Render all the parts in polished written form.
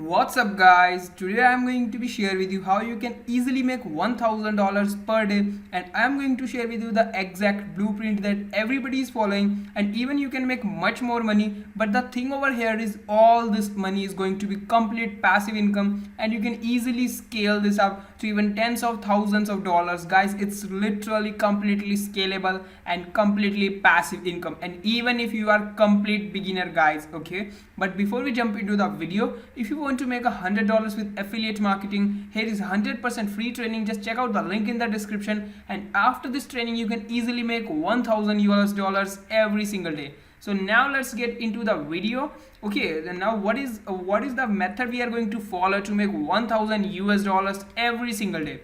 What's up guys, today I'm going to be share with you how you can easily make $1,000 per day, and I'm going to share with you the exact blueprint that everybody is following, and even you can make much more money. But the thing over here is all this money is going to be complete passive income, and you can easily scale this up to even tens of thousands of dollars. Guys, it's literally completely scalable and completely passive income, and even if you are complete beginner guys. Okay, but before we jump into the video, if you want to make $100 with affiliate marketing, here is 100% free training. Just check out the link in the description, and after this training you can easily make $1,000 every single day. So now let's get into the video. Okay, then now what is the method we are going to follow to make $1,000 every single day?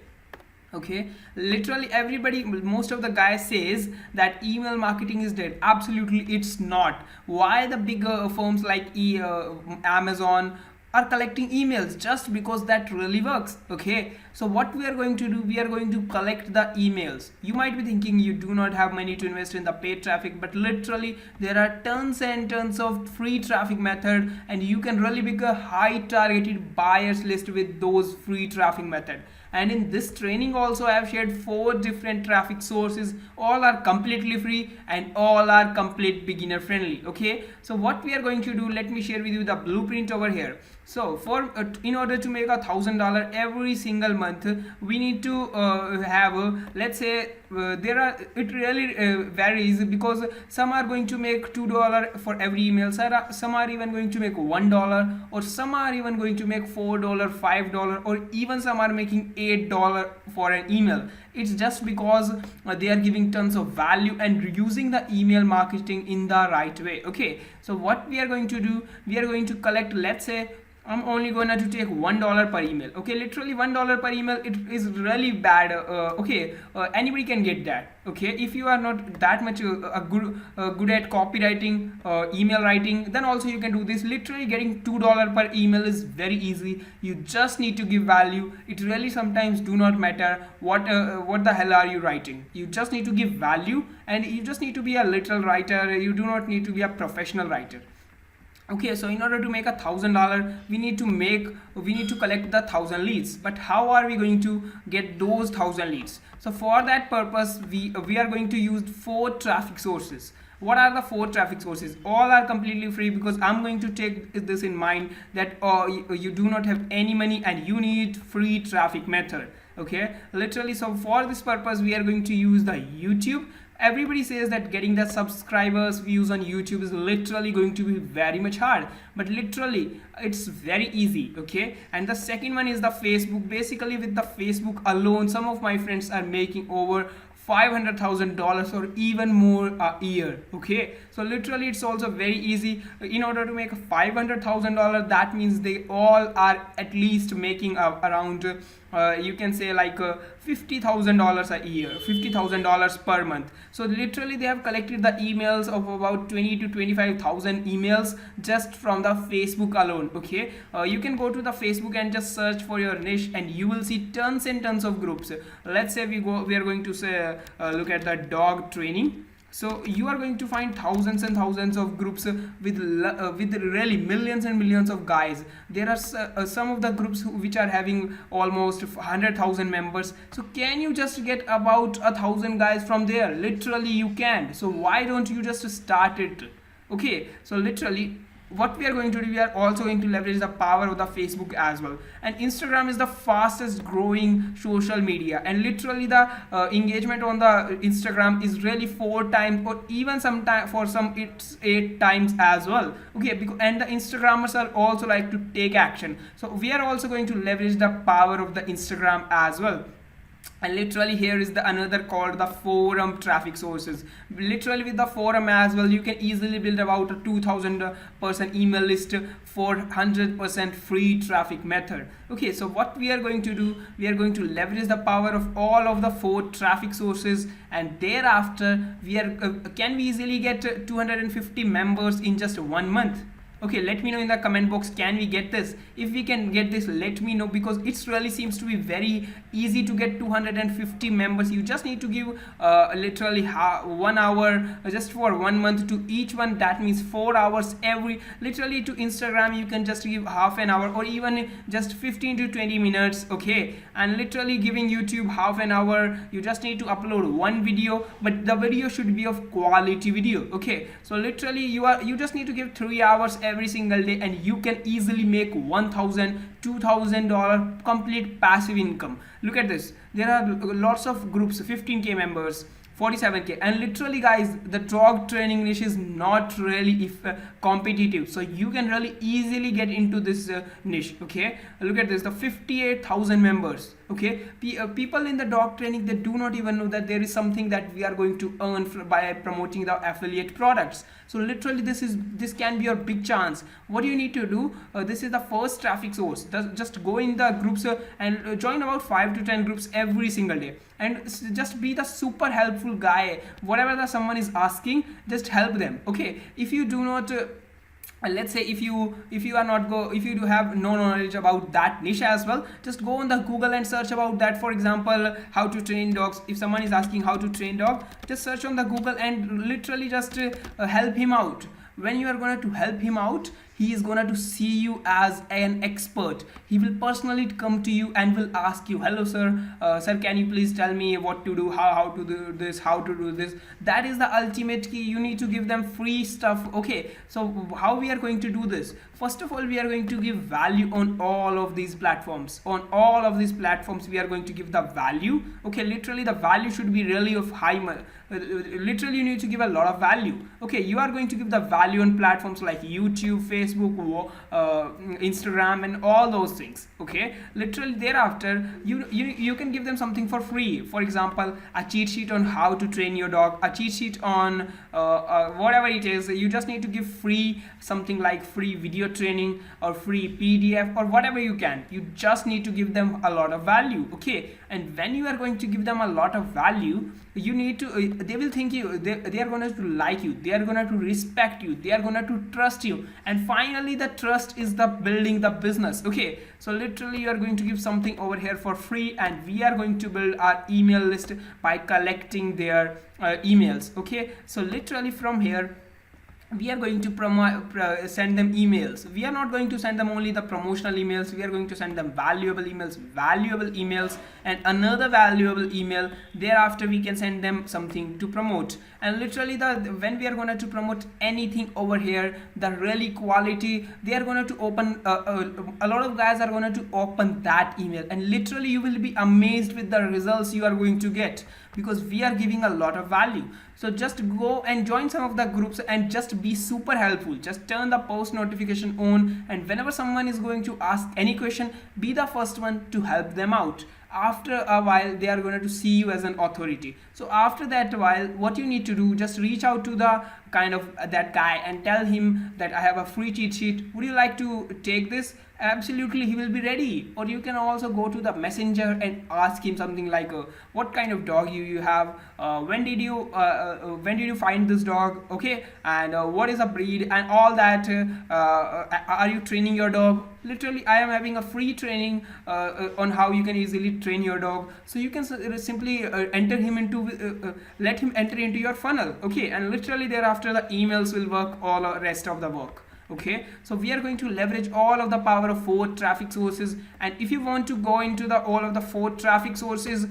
Okay, literally everybody, most of the guys says that email marketing is dead. Absolutely it's not. Why the bigger firms like Amazon are collecting emails? Just because that really works. Okay, so what we are going to do, we are going to collect the emails. You might be thinking you do not have money to invest in the paid traffic, but literally there are tons and tons of free traffic method, and you can really make a high targeted buyers list with those free traffic method. And in this training also I have shared 4 different traffic sources. All are completely free and all are complete beginner friendly. Okay, so what we are going to do, let me share with you the blueprint over here. So for in order to make $1,000 every single month, we need to have let's say there are, it really varies, because some are going to make $2 for every email, some are even going to make $1, or some are even going to make $4, $5, or even some are making $8 for an email. It's just because they are giving tons of value and using the email marketing in the right way. Okay, so what we are going to do, we are going to collect, let's say I'm only gonna to take $1 per email. Okay, literally $1 per email, it is really bad. Anybody can get that. Okay, if you are not that much good at copywriting, email writing, then also you can do this. Literally getting $2 per email is very easy. You just need to give value. It really sometimes do not matter what the hell are you writing. You just need to give value, and you just need to be a literal writer. You do not need to be a professional writer. Okay, so in order to make $1,000, we need to collect the 1,000 leads. But how are we going to get those 1,000 leads? So for that purpose, we are going to use 4 traffic sources. What are the 4 traffic sources? All are completely free, because I'm going to take this in mind that you do not have any money and you need free traffic method. Okay, literally, so for this purpose we are going to use the YouTube. Everybody says that getting the subscribers, views on YouTube is literally going to be very much hard, but literally it's very easy. Okay, and the second one is the Facebook. Basically with the Facebook alone, some of my friends are making over $500,000 or even more a year. Okay, so literally it's also very easy. In order to make $500,000, that means they all are at least making around you can say like $50,000 a year, $50,000 per month. So literally they have collected the emails of about 20 to 25,000 emails just from the Facebook alone. Okay, you can go to the Facebook and just search for your niche, and you will see tons and tons of groups. Let's say we are going to say look at the dog training. So you are going to find thousands and thousands of groups with really millions and millions of guys. There are some of the groups which are having almost 100,000 members. So can you just get about 1,000 guys from there? Literally you can. So why don't you just start it? Okay, so literally what we are going to do, we are also going to leverage the power of the Facebook as well. And Instagram is the fastest growing social media, and literally the engagement on the Instagram is really 4 times, or even sometimes for some it's 8 times as well. Okay, and the Instagrammers are also like to take action. So we are also going to leverage the power of the Instagram as well. And literally here is the another called the forum traffic sources. Literally with the forum as well, you can easily build about a 2,000 person email list for 100% free traffic method. Okay, so what we are going to do, we are going to leverage the power of all of the 4 traffic sources, and thereafter we are can we easily get 250 members in just 1 month. Okay, let me know in the comment box, can we get this? If we can get this, let me know, because it's really seems to be very easy to get 250 members. You just need to give literally 1 hour just for 1 month to each one. That means 4 hours every, literally to Instagram you can just give half an hour or even just 15 to 20 minutes. Okay, and literally giving YouTube half an hour, you just need to upload one video, but the video should be of quality video. Okay, so literally you just need to give 3 hours every single day, and you can easily make $1,000 $2,000 complete passive income. Look at this, there are lots of groups, 15k members, 47k, and literally guys, the dog training niche is not really competitive, so you can really easily get into this niche. Okay, look at this, the 58,000 members. Okay, people in the dog training, they do not even know that there is something that we are going to earn by promoting the affiliate products. So literally this can be your big chance. What do you need to do? This is the first traffic source. Just go in the groups and join about 5 to 10 groups every single day, and just be the super helpful guy. Whatever someone is asking, just help them. Okay, if you do not let's say if you do have no knowledge about that niche as well, just go on the Google and search about that. For example, how to train dogs. If someone is asking how to train dog, just search on the Google and literally just help him out. When you are going to help him out, he is going to see you as an expert. He will personally come to you and will ask you, hello sir, sir, can you please tell me what to do, how to do this, how to do this. That is the ultimate key. You need to give them free stuff. Okay, so how we are going to do this? First of all, we are going to give value on all of these platforms. On all of these platforms, we are going to give the value. Okay, literally the value should be really of high. Literally you need to give a lot of value. Okay, you are going to give the value on platforms like YouTube, Facebook, Instagram, and all those things. Okay, literally thereafter you can give them something for free. For example, a cheat sheet on how to train your dog, a cheat sheet on whatever it is. You just need to give free something like free video training or free PDF or whatever you can. You just need to give them a lot of value. Okay, and when you are going to give them a lot of value, you need to they will think you, they are going to like you, they are going to respect you, they are going to trust you, and finally the trust is the building the business. Okay, so literally you are going to give something over here for free, and we are going to build our email list by collecting their emails. Okay, so literally from here we are going to send them emails. We are not going to send them only the promotional emails, we are going to send them valuable emails, and another valuable email. Thereafter we can send them something to promote, and literally when we are going to promote anything over here, the really quality, they are going to open a lot of guys are going to open that email, and literally you will be amazed with the results you are going to get, because we are giving a lot of value. So just go and join some of the groups and just be super helpful. Just turn the post notification on, and whenever someone is going to ask any question, be the first one to help them out. After a while, they are going to see you as an authority. So after that while, what you need to do, just reach out to the kind of that guy and tell him that I have a free cheat sheet, would you like to take this? Absolutely, he will be ready. Or you can also go to the messenger and ask him something like what kind of dog you have, when did you find this dog, okay, and what is a breed and all that. Are you training your dog? Literally I am having a free training on how you can easily train your dog. So you can simply enter him into let him enter into your funnel. Okay, and literally thereafter the emails will work, all the rest of the work. Okay, so we are going to leverage all of the power of 4 traffic sources, and if you want to go into the all of the 4 traffic sources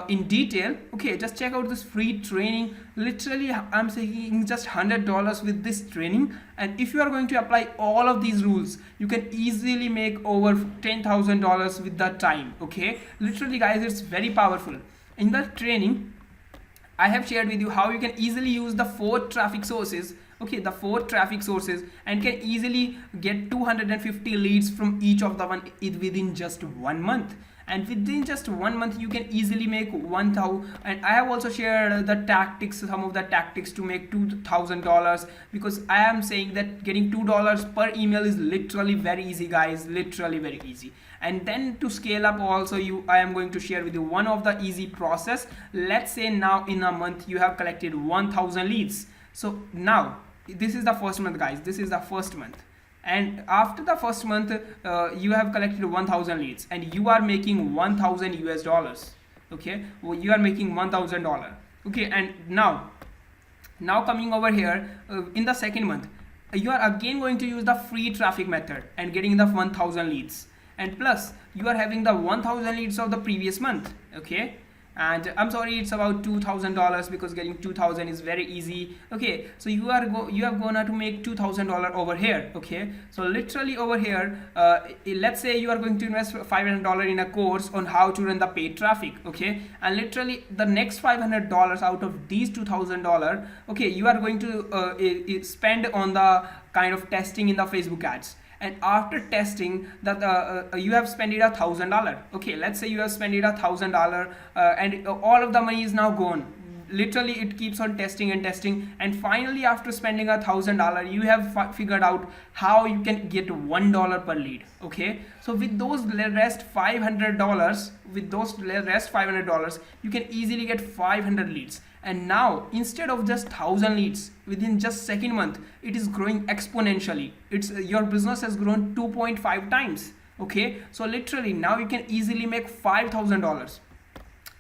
in detail, okay, just check out this free training. Literally I'm saying just $100 with this training, and if you are going to apply all of these rules, you can easily make over $10,000 with that time. Okay, literally guys, it's very powerful. In the training I have shared with you how you can easily use the 4 traffic sources. Okay, the 4 traffic sources, and can easily get 250 leads from each of the one within just 1 month. And within just 1 month you can easily make 1,000. And I have also shared the tactics, some of the tactics to make $2,000, because I am saying that getting $2 per email is literally very easy guys, literally very easy. And then to scale up also, I am going to share with you one of the easy process. Let's say now in a month you have collected 1,000 leads. So now this is the first month guys, this is the first month, and after the first month you have collected 1000 leads and you are making 1000 US dollars. Okay, well, you are making $1000. Okay, and now coming over here in the second month you are again going to use the free traffic method and getting the 1000 leads, and plus you are having the 1000 leads of the previous month. Okay, and I'm sorry, it's about $2000 because getting 2000 is very easy. Okay, so you are gonna to make $2000 over here. Okay, so literally over here let's say you are going to invest $500 in a course on how to run the paid traffic. Okay, and literally the next $500 out of these $2000, okay, you are going to spend on the kind of testing in the Facebook ads. And after testing that you have spent it $1000. Okay, let's say you have spent it $1000 and all of the money is now gone. Literally it keeps on testing and testing, and finally after spending $1000 you have figured out how you can get $1 per lead. Okay, so with those rest $500, you can easily get 500 leads. And now instead of just 1000 leads within just second month, it is growing exponentially. Your business has grown 2.5 times. Okay, so literally now you can easily make $5000.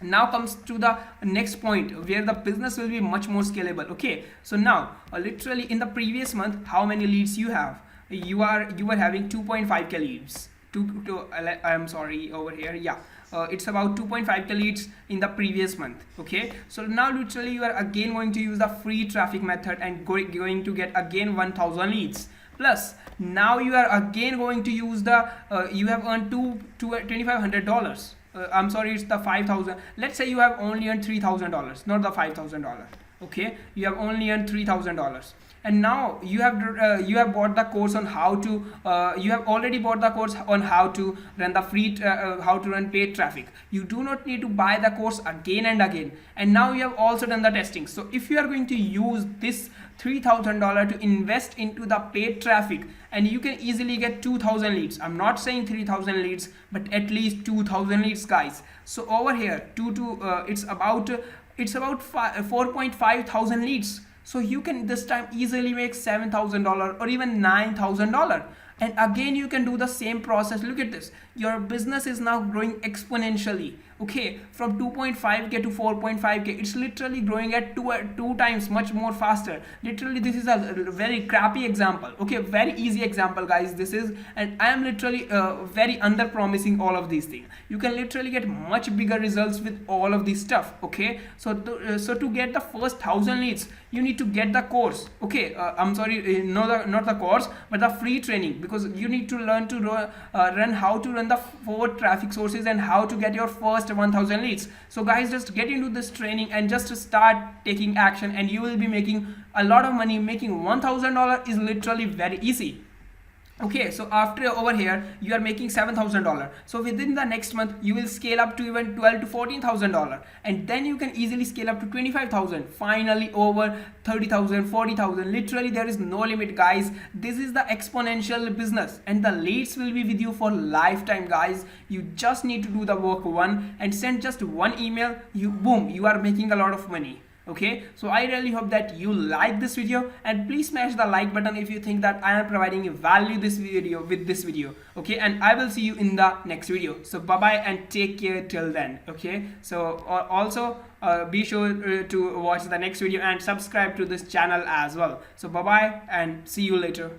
Now comes to the next point where the business will be much more scalable. Okay, so now literally in the previous month, how many leads you have? You were having 2.5k leads. I'm sorry, over here, yeah, it's about 2.5k leads in the previous month. Okay, so now literally you are again going to use the free traffic method and going to get again 1000 leads. Plus now you are again going to use the you have earned $2500. I'm sorry, it's the 5000. Let's say you have only earned $3000, not the $5000. Okay, you have only earned $3000, and now you have bought the course on how to you have already bought the course on how to run the free how to run paid traffic. You do not need to buy the course again and again, and now you have also done the testing. So if you are going to use this $3000 to invest into the paid traffic, and you can easily get 2000 leads. I'm not saying 3000 leads, but at least 2000 leads, guys. So over here it's about 4.5 thousand leads. So you can this time easily make $7000 or even $9000. And again you can do the same process. Look at this, your business is now growing exponentially. Okay, from 2.5k to 4.5k, it's literally growing at two times much more faster. Literally this is a very crappy example. Okay, very easy example, guys, this is, and I am literally very under promising all of these things. You can literally get much bigger results with all of this stuff. Okay, so to get the first 1000 leads, you need to get the course. Okay, I'm sorry, not the course, but the free training, because you need to learn to run how to run the 4 traffic sources and how to get your first 1000 leads. So guys, just get into this training and just start taking action, and you will be making a lot of money. Making $1000 is literally very easy. Okay, so after over here you are making $7000. So within the next month you will scale up to even $12,000 to $14,000, and then you can easily scale up to 25,000, finally over 30,000, 40,000. Literally there is no limit, guys. This is the exponential business, and the leads will be with you for lifetime, guys. You just need to do the work one and send just one email. Boom, you are making a lot of money. Okay, so I really hope that you like this video, and please smash the like button if you think that I am providing value with this video. Okay, and I will see you in the next video. So bye bye and take care till then. Okay, so also be sure to watch the next video and subscribe to this channel as well. So bye bye and see you later.